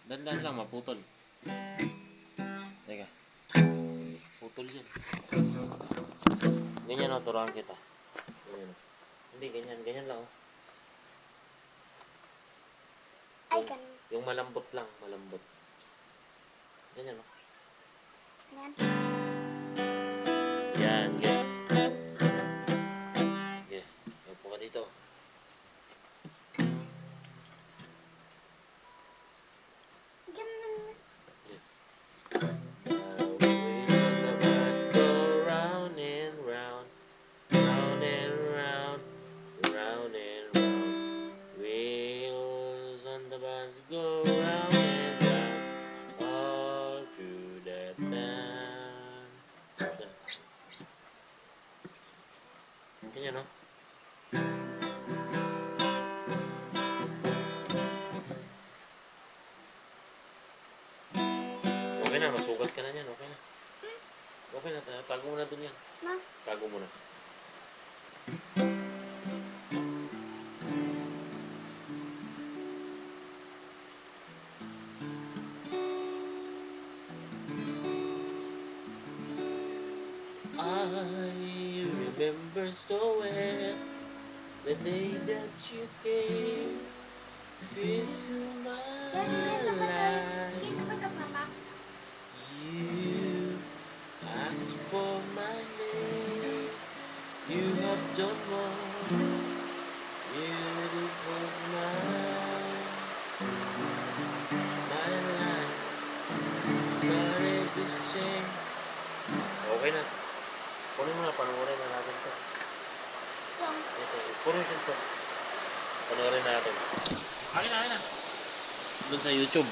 Dandan lang, maputol. Teka. Putol yan. Ganyan o, turuan kita. Ganyan. Hindi, ganyan. Ganyan lang o. Ay, ganun. Yung malambot lang, malambot. Ganyan o. Yan. Yan, ganyan. Okay, upo ka dito. Ganun. Round and round, round and round, round and round. Wheels on the bus go round and round, all through the town. Ganyan, no? Okay na, masugat ka na yan, okay na. Okay na, tago mo na dun yan. Ma? Tago mo na. I remember so well the day that you came into my life. You asked for my name. You have done much. Beautiful mine. My life started to change. Okay na. Kunin mo na, panoorin na natin to. Yung. Ito, puro siya to. Panoorin natin. Akin na, akin na. Doon sa YouTube.